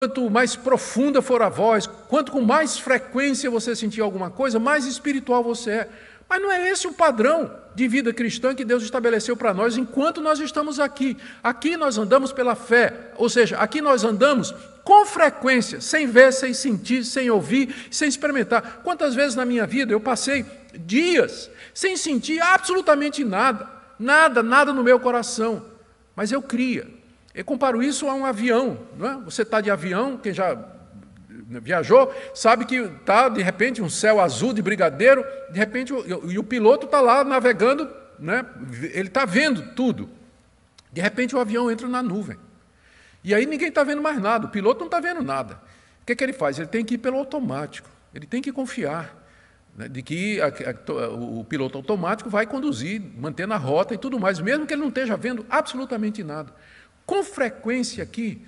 quanto mais profunda for a voz, quanto com mais frequência você sentir alguma coisa, mais espiritual você é. Mas não é esse o padrão de vida cristã que Deus estabeleceu para nós enquanto nós estamos aqui. Aqui nós andamos pela fé, ou seja, aqui nós andamos com frequência, sem ver, sem sentir, sem ouvir, sem experimentar. Quantas vezes na minha vida eu passei dias sem sentir absolutamente nada, nada no meu coração, mas eu cria. Eu comparo isso a um avião, não é? Você está de avião, quem já viajou, sabe que está, de repente, um céu azul de brigadeiro, de repente, e o piloto está lá navegando, né? Ele está vendo tudo. De repente, o avião entra na nuvem. E aí ninguém está vendo mais nada, o piloto não está vendo nada. O que ele faz? Ele tem que ir pelo automático, ele tem que confiar, né, de que o piloto automático vai conduzir, mantendo a rota e tudo mais, mesmo que ele não esteja vendo absolutamente nada. Com frequência aqui,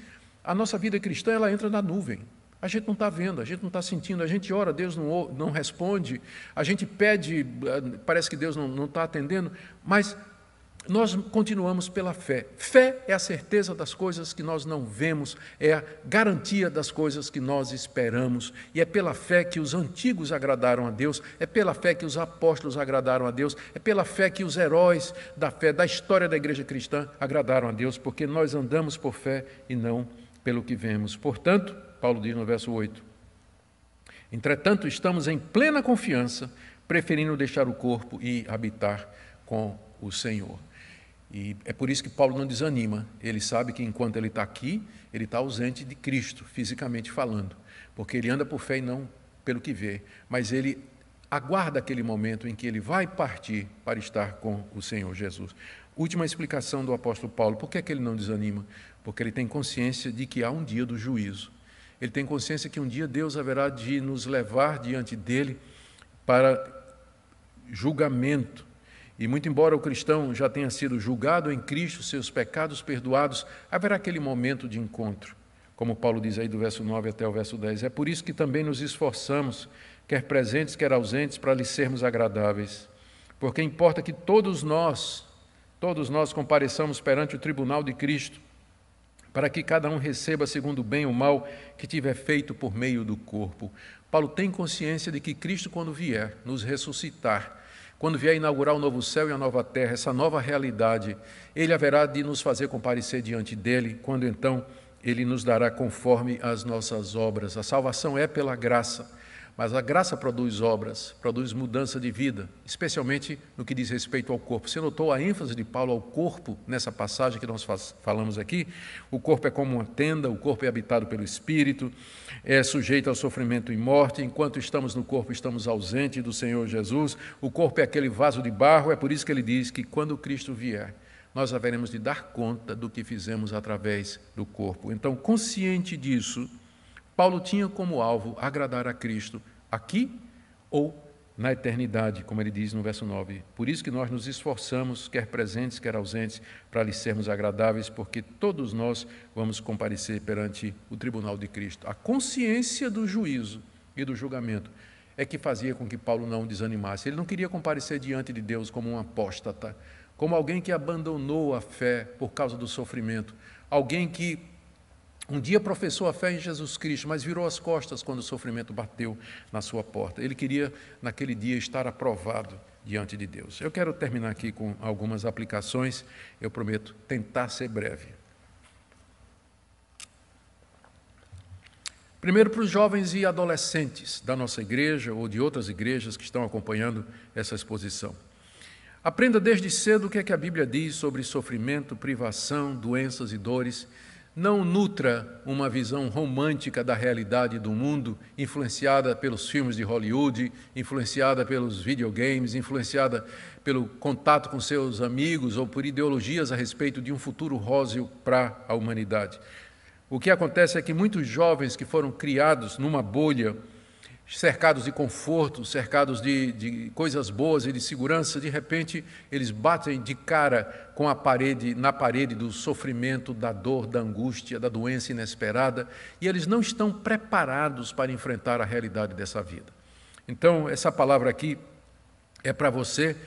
a nossa vida cristã ela entra na nuvem. A gente não está vendo, a gente não está sentindo, a gente ora, Deus não responde, a gente pede, parece que Deus não está atendendo, mas nós continuamos pela fé. Fé é a certeza das coisas que nós não vemos, é a garantia das coisas que nós esperamos, e é pela fé que os antigos agradaram a Deus, é pela fé que os apóstolos agradaram a Deus, é pela fé que os heróis da fé, da história da igreja cristã, agradaram a Deus, porque nós andamos por fé e não pelo que vemos. Portanto, Paulo diz no verso 8, entretanto, estamos em plena confiança, preferindo deixar o corpo e habitar com o Senhor. E é por isso que Paulo não desanima. Ele sabe que enquanto ele está aqui, ele está ausente de Cristo, fisicamente falando, porque ele anda por fé e não pelo que vê, mas ele aguarda aquele momento em que ele vai partir para estar com o Senhor Jesus. Última explicação do apóstolo Paulo. Por que é que ele não desanima? Porque ele tem consciência de que há um dia do juízo. Ele tem consciência que um dia Deus haverá de nos levar diante dele para julgamento. E muito embora o cristão já tenha sido julgado em Cristo, seus pecados perdoados, haverá aquele momento de encontro. Como Paulo diz aí do verso 9 até o verso 10. É por isso que também nos esforçamos, quer presentes, quer ausentes, para lhe sermos agradáveis. Porque importa que todos nós compareçamos perante o tribunal de Cristo, para que cada um receba segundo o bem ou mal que tiver feito por meio do corpo. Paulo tem consciência de que Cristo, quando vier nos ressuscitar, quando vier inaugurar o novo céu e a nova terra, essa nova realidade, ele haverá de nos fazer comparecer diante dele, quando então ele nos dará conforme as nossas obras. A salvação é pela graça, mas a graça produz obras, produz mudança de vida, especialmente no que diz respeito ao corpo. Você notou a ênfase de Paulo ao corpo nessa passagem que nós falamos aqui? O corpo é como uma tenda, o corpo é habitado pelo Espírito, é sujeito ao sofrimento e morte. Enquanto estamos no corpo, estamos ausentes do Senhor Jesus. O corpo é aquele vaso de barro, é por isso que ele diz que quando Cristo vier, nós haveremos de dar conta do que fizemos através do corpo. Então, consciente disso, Paulo tinha como alvo agradar a Cristo aqui ou na eternidade, como ele diz no verso 9. Por isso que nós nos esforçamos, quer presentes, quer ausentes, para lhe sermos agradáveis, porque todos nós vamos comparecer perante o tribunal de Cristo. A consciência do juízo e do julgamento é que fazia com que Paulo não desanimasse. Ele não queria comparecer diante de Deus como um apóstata, como alguém que abandonou a fé por causa do sofrimento, alguém que um dia professou a fé em Jesus Cristo, mas virou as costas quando o sofrimento bateu na sua porta. Ele queria, naquele dia, estar aprovado diante de Deus. Eu quero terminar aqui com algumas aplicações, eu prometo tentar ser breve. Primeiro, para os jovens e adolescentes da nossa igreja ou de outras igrejas que estão acompanhando essa exposição. Aprenda desde cedo o que é que a Bíblia diz sobre sofrimento, privação, doenças e dores. Não nutra uma visão romântica da realidade do mundo, influenciada pelos filmes de Hollywood, influenciada pelos videogames, influenciada pelo contato com seus amigos ou por ideologias a respeito de um futuro róseo para a humanidade. O que acontece é que muitos jovens que foram criados numa bolha, cercados de conforto, cercados de coisas boas e de segurança, de repente eles batem de cara com na parede do sofrimento, da dor, da angústia, da doença inesperada, e eles não estão preparados para enfrentar a realidade dessa vida. Então, essa palavra aqui é para você,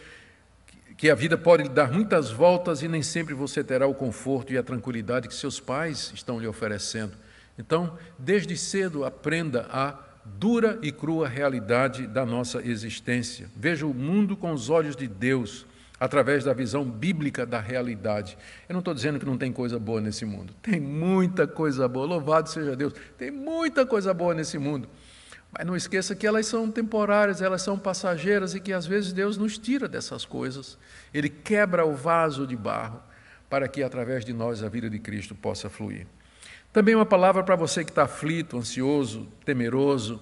que a vida pode lhe dar muitas voltas e nem sempre você terá o conforto e a tranquilidade que seus pais estão lhe oferecendo. Então, desde cedo, aprenda a dura e crua realidade da nossa existência. Veja o mundo com os olhos de Deus, através da visão bíblica da realidade. Eu não estou dizendo que não tem coisa boa nesse mundo. Tem muita coisa boa, louvado seja Deus. Tem muita coisa boa nesse mundo. Mas não esqueça que elas são temporárias, elas são passageiras e que às vezes Deus nos tira dessas coisas. Ele quebra o vaso de barro para que através de nós a vida de Cristo possa fluir. Também uma palavra para você que está aflito, ansioso, temeroso.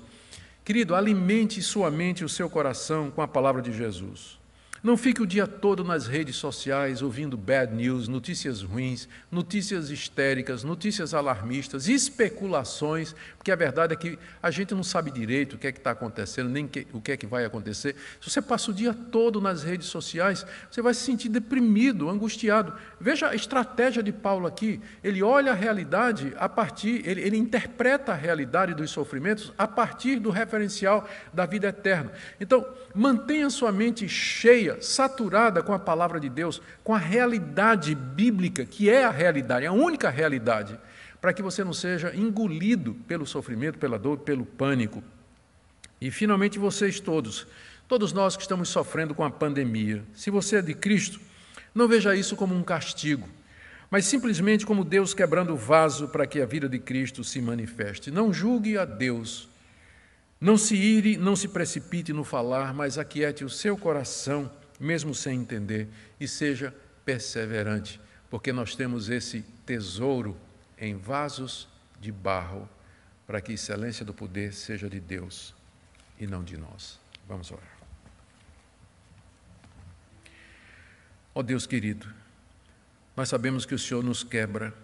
Querido, alimente sua mente e o seu coração com a palavra de Jesus. Não fique o dia todo nas redes sociais ouvindo bad news, notícias ruins, notícias histéricas, notícias alarmistas, especulações, porque a verdade é que a gente não sabe direito o que é que está acontecendo, nem o que é que vai acontecer. Se você passa o dia todo nas redes sociais, você vai se sentir deprimido, angustiado. Veja a estratégia de Paulo aqui. Ele olha a realidade a partir, ele interpreta a realidade dos sofrimentos a partir do referencial da vida eterna. Então, mantenha sua mente cheia, saturada com a palavra de Deus, com a realidade bíblica, que é a realidade, a única realidade, para que você não seja engolido pelo sofrimento, pela dor, pelo pânico. E, finalmente, vocês todos nós que estamos sofrendo com a pandemia, se você é de Cristo, não veja isso como um castigo, mas simplesmente como Deus quebrando o vaso para que a vida de Cristo se manifeste. Não julgue a Deus. Não se ire, não se precipite no falar, mas aquiete o seu coração, mesmo sem entender, e seja perseverante, porque nós temos esse tesouro em vasos de barro, para que a excelência do poder seja de Deus e não de nós. Vamos orar. Ó Deus querido, nós sabemos que o Senhor nos quebra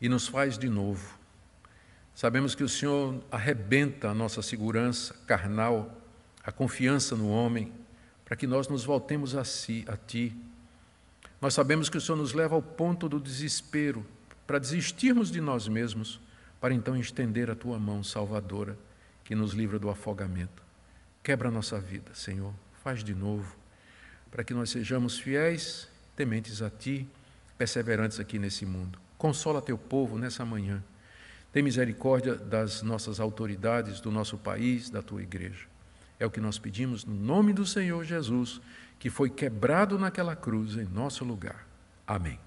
e nos faz de novo. Sabemos que o Senhor arrebenta a nossa segurança carnal, a confiança no homem, para que nós nos voltemos a Ti. Nós sabemos que o Senhor nos leva ao ponto do desespero, para desistirmos de nós mesmos, para então estender a Tua mão salvadora, que nos livra do afogamento. Quebra a nossa vida, Senhor, faz de novo, para que nós sejamos fiéis, tementes a Ti, perseverantes aqui nesse mundo. Consola Teu povo nessa manhã. Tem misericórdia das nossas autoridades, do nosso país, da Tua igreja. É o que nós pedimos no nome do Senhor Jesus, que foi quebrado naquela cruz em nosso lugar. Amém.